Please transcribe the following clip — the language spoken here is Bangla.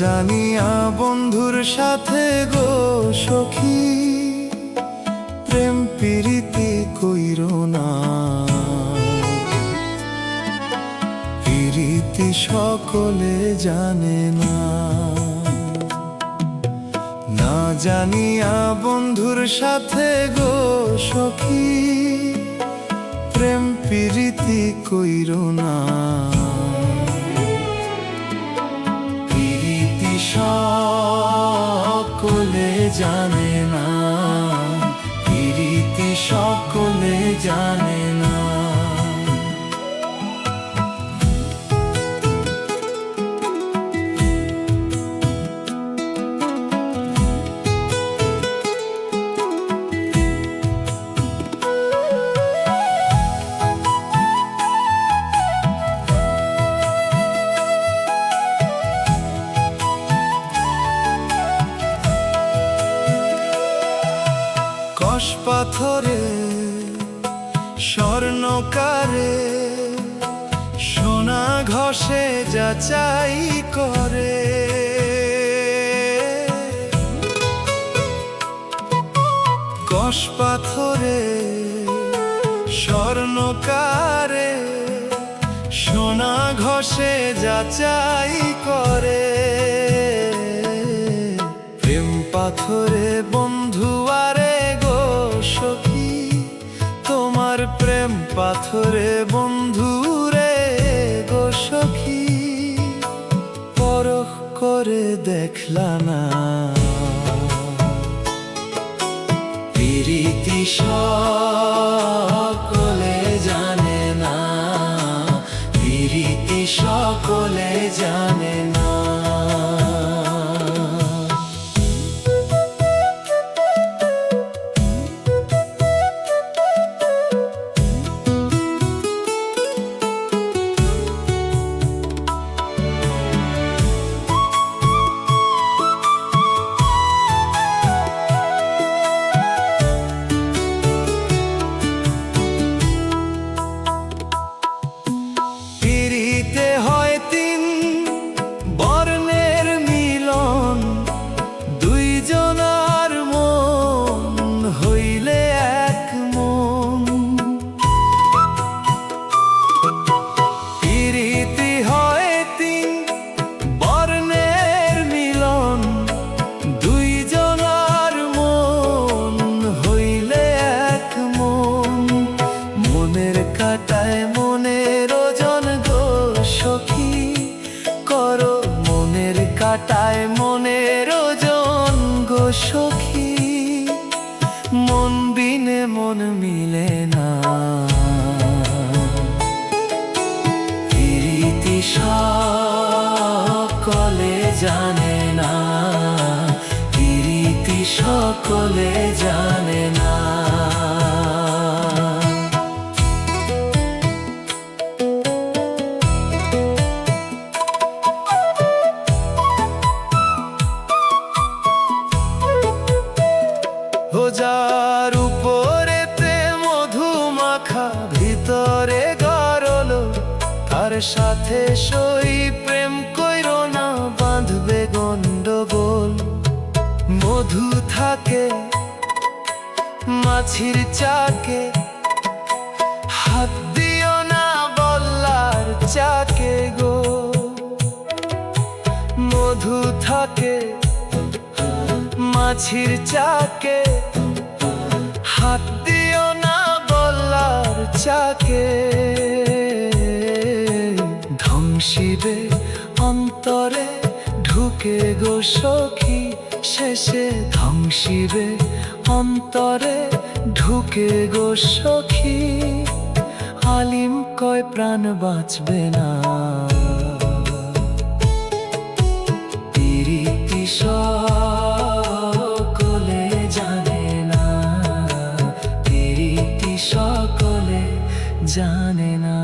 জানিয়া বন্ধুর সাথে গো সখী, প্রেম প্রীতি কইরো না। প্রীতি সকলে জানে না, না জানিয়া বন্ধুর সাথে গো সখী, প্রেম প্রীতি কইরো না। প্রীতি সকলে জানে না, প্রীতি সকলে জানে না। কষ পাথরে স্বর্ণকারে সোনা ঘষে যাচাই করে। কষ পাথরে স্বর্ণকারে সোনা ঘষে যাচাই করে। প্রেম পাথরে বন্ধু আরে গো সখী, তোমার প্রেম পাথরে বন্ধু রে গো সখী, পরখ করে দেখলা না। প্রীতি সকলে জানে না, প্রীতি সকলে জানে না। কাটায় মনের ওজন গো সখী, করো মনের কাটায় মনের ওজন গো সখী। মন বিনে মন মিলে না, প্রীতি সকলে জানে না, প্রীতি সকলে জানে না। যার উপরেতে মধু মাখা ভিতরে গরল, তার সাথে সই প্রেম কইরো না, বাঁধবে গন্ডগোল। মধু থাকে মাছির চাকে, হাত দিও না বল্লার চাকে গো। মধু থাকে মাছির চাকে, হাত দিও না বল্লার চাকে। ধ্বংসিবে অন্তরে ঢুকে গো সখী, শেষে ধ্বংসিবে অন্তরে ঢুকে গো সখী। আলিম কয় প্রাণ বাঁচবে না, প্রীতি সকলে জানে না, প্রীতি সকলে জানে না।